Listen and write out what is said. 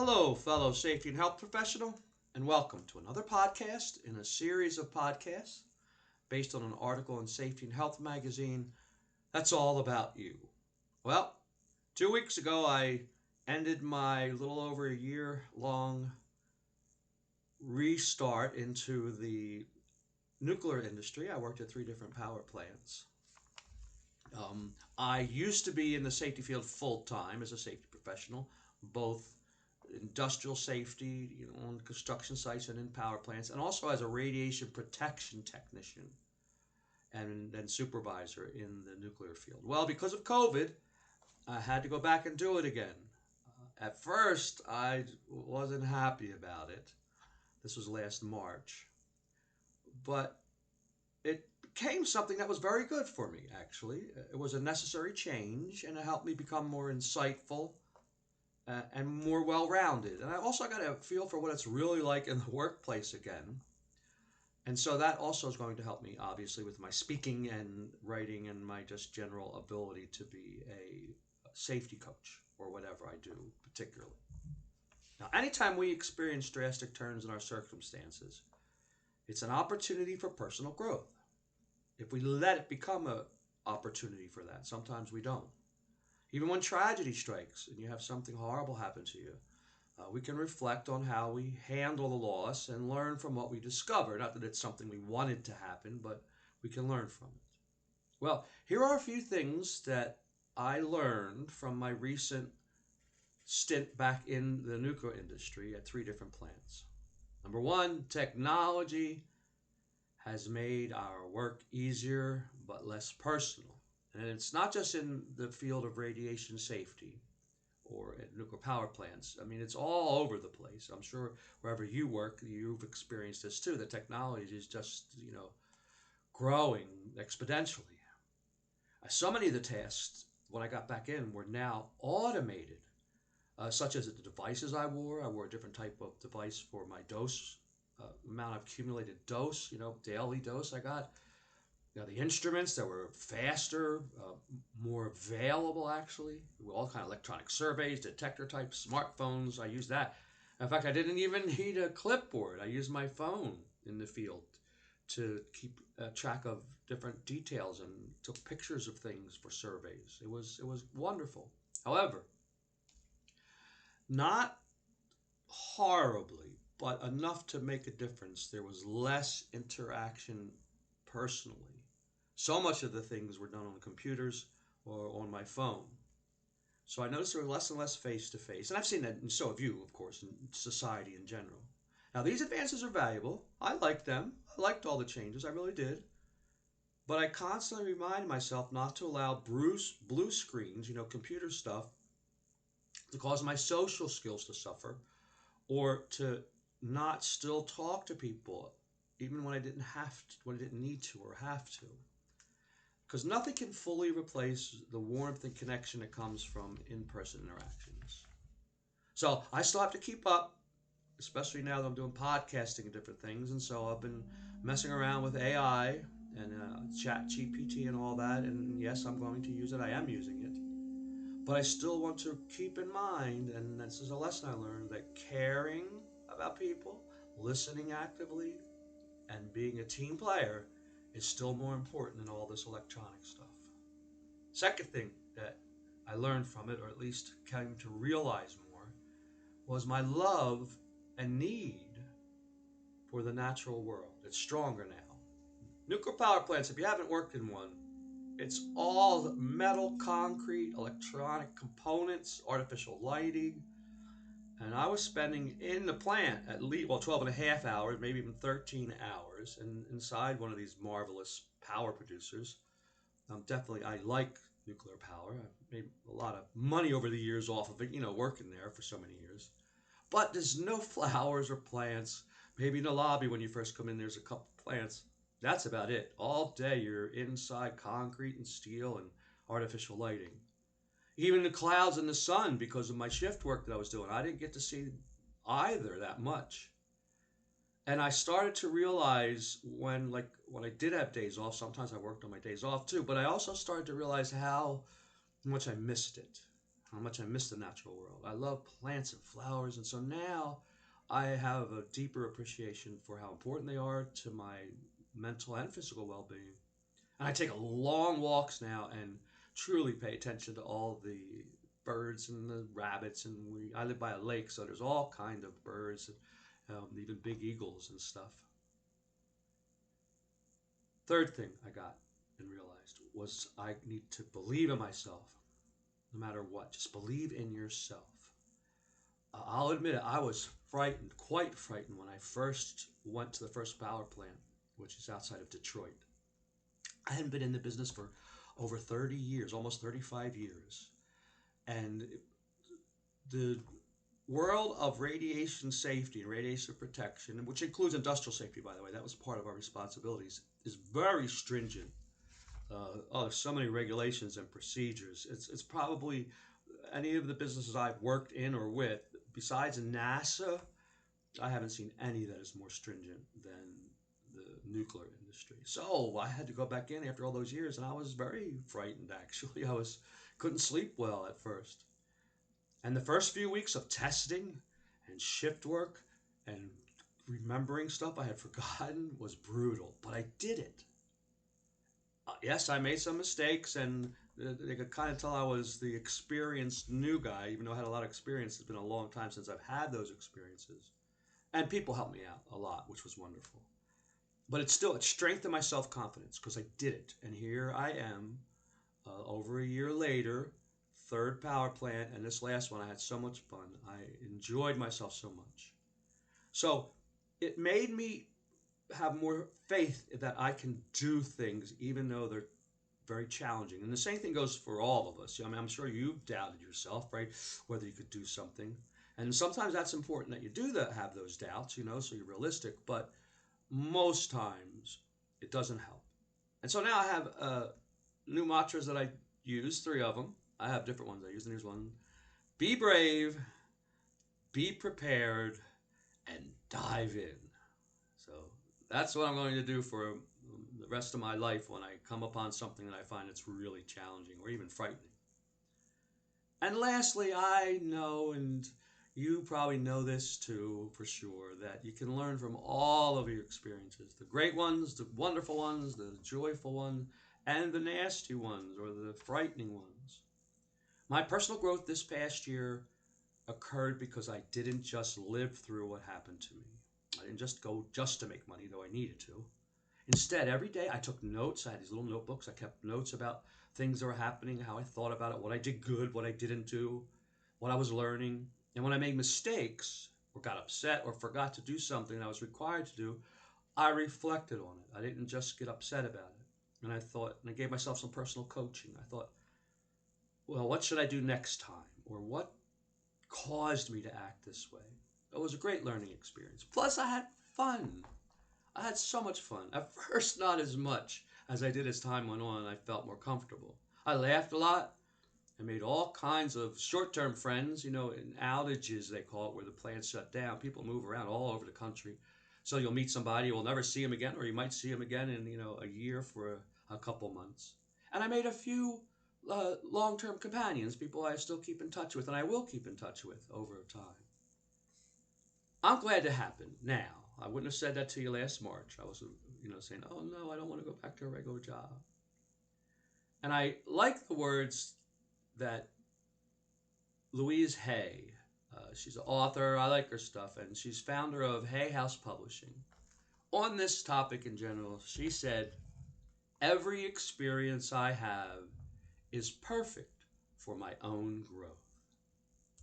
Hello, fellow safety and health professional, and welcome to another podcast in a series of podcasts based on an article in Safety and Health magazine that's all about you. Well, 2 weeks ago, I ended my little over a year long restart into the nuclear industry. I worked at 3 different power plants. I used to be in the safety field full time as a safety professional, both industrial safety, on construction sites and in power plants, and also as a radiation protection technician and then supervisor in the nuclear field. Well, because of COVID, I had to go back and do it again. At first, I wasn't happy about it. This was last March. But it became something that was very good for me, actually. It was a necessary change, and it helped me become more insightful and more well-rounded. And I also got a feel for what it's really like in the workplace again. And so that also is going to help me, obviously, with my speaking and writing and my just general ability to be a safety coach or whatever I do particularly. Now, anytime we experience drastic turns in our circumstances, it's an opportunity for personal growth. If we let it become an opportunity for that, sometimes we don't. Even when tragedy strikes and you have something horrible happen to you, we can reflect on how we handle the loss and learn from what we discover. Not that it's something we wanted to happen, but we can learn from it. Well, here are a few things that I learned from my recent stint back in the nuclear industry at 3 different plants. Number one, technology has made our work easier but less personal. And it's not just in the field of radiation safety or at nuclear power plants. I mean, it's all over the place. I'm sure wherever you work, you've experienced this too. The technology is just, growing exponentially. So many of the tasks when I got back in were now automated, such as the devices I wore. I wore a different type of device for my dose, amount of accumulated dose, daily dose I got. The instruments that were faster, more available actually, with all kind of electronic surveys, detector type smartphones. I used that. In fact, I didn't even need a clipboard. I used my phone in the field to keep track of different details and took pictures of things for surveys. It was wonderful. However, not horribly, but enough to make a difference. There was less interaction personally. So much of the things were done on computers or on my phone. So I noticed there were less and less face-to-face. And I've seen that, and so have you, of course, in society in general. Now, these advances are valuable. I liked them. I liked all the changes. I really did. But I constantly remind myself not to allow blue screens, computer stuff, to cause my social skills to suffer or to not still talk to people even when I didn't have to, when I didn't need to or have to. Because nothing can fully replace the warmth and connection that comes from in-person interactions. So I still have to keep up, especially now that I'm doing podcasting and different things. And so I've been messing around with AI and chat GPT and all that. And yes, I'm going to use it. I am using it. But I still want to keep in mind, and this is a lesson I learned, that caring about people, listening actively, and being a team player is still more important than all this electronic stuff. Second thing that I learned from it, or at least came to realize more, was my love and need for the natural world. It's stronger now. Nuclear power plants, if you haven't worked in one, it's all metal, concrete, electronic components, artificial lighting. And I was spending in the plant at least, 12 and a half hours, maybe even 13 hours, and inside one of these marvelous power producers. Definitely, I like nuclear power. I've made a lot of money over the years off of it, working there for so many years. But there's no flowers or plants. Maybe in the lobby when you first come in, there's a couple plants. That's about it. All day you're inside concrete and steel and artificial lighting. Even the clouds and the sun, because of my shift work that I was doing, I didn't get to see either that much. And I started to realize when I did have days off, sometimes I worked on my days off too, but I also started to realize how much I missed it, how much I miss the natural world. I love plants and flowers, and so now I have a deeper appreciation for how important they are to my mental and physical well-being. And I take long walks now and truly pay attention to all the birds and the rabbits. And I live by a lake, so there's all kind of birds, and even big eagles and stuff. Third thing I got and realized was I need to believe in myself, no matter what. Just believe in yourself. I'll admit it, I was frightened, quite frightened, when I first went to the first power plant, which is outside of Detroit. I hadn't been in the business for over 30 years, almost 35 years. And the world of radiation safety and radiation protection, which includes industrial safety, by the way, that was part of our responsibilities, is very stringent. There's so many regulations and procedures. It's probably any of the businesses I've worked in or with, besides NASA, I haven't seen any that is more stringent than the nuclear industry. So I had to go back in after all those years, and I was very frightened. Actually, couldn't sleep well at first. And the first few weeks of testing and shift work and remembering stuff I had forgotten was brutal, but I did it. Yes, I made some mistakes, and they could kind of tell I was the experienced new guy, even though I had a lot of experience. It's been a long time since I've had those experiences. And people helped me out a lot, which was wonderful. But it strengthened my self confidence because I did it. And here I am, over a year later, third power plant, and this last one, I had so much fun. I enjoyed myself so much. So it made me have more faith that I can do things even though they're very challenging. And the same thing goes for all of us. I mean, I'm sure you've doubted yourself, right? Whether you could do something. And sometimes that's important that you do that, have those doubts, so you're realistic. But most times it doesn't help. And so now I have new mantras that I use, three of them. I have different ones I use, and here's one. Be brave, be prepared, and dive in. So that's what I'm going to do for the rest of my life when I come upon something that I find it's really challenging or even frightening. And lastly, I know, and you probably know this too for sure, that you can learn from all of your experiences, the great ones, the wonderful ones, the joyful ones, and the nasty ones or the frightening ones. My personal growth this past year occurred because I didn't just live through what happened to me. I didn't just go just to make money, though I needed to. Instead, every day I took notes. I had these little notebooks. I kept notes about things that were happening, how I thought about it, what I did good, what I didn't do, what I was learning. And when I made mistakes or got upset or forgot to do something I was required to do, I reflected on it. I didn't just get upset about it. And I gave myself some personal coaching. I thought, well, what should I do next time? Or what caused me to act this way? It was a great learning experience. Plus, I had fun. I had so much fun. At first, not as much as I did as time went on. I felt more comfortable. I laughed a lot. I made all kinds of short-term friends, in outages, they call it, where the plants shut down. People move around all over the country. So you'll meet somebody, you'll never see them again, or you might see them again in, a year for a couple months. And I made a few long-term companions, people I still keep in touch with, and I will keep in touch with over time. I'm glad it happened now. I wouldn't have said that to you last March. I was, saying, oh no, I don't want to go back to a regular job. And I like the words that Louise Hay, she's an author, I like her stuff, and she's founder of Hay House Publishing. On this topic in general, she said, every experience I have is perfect for my own growth.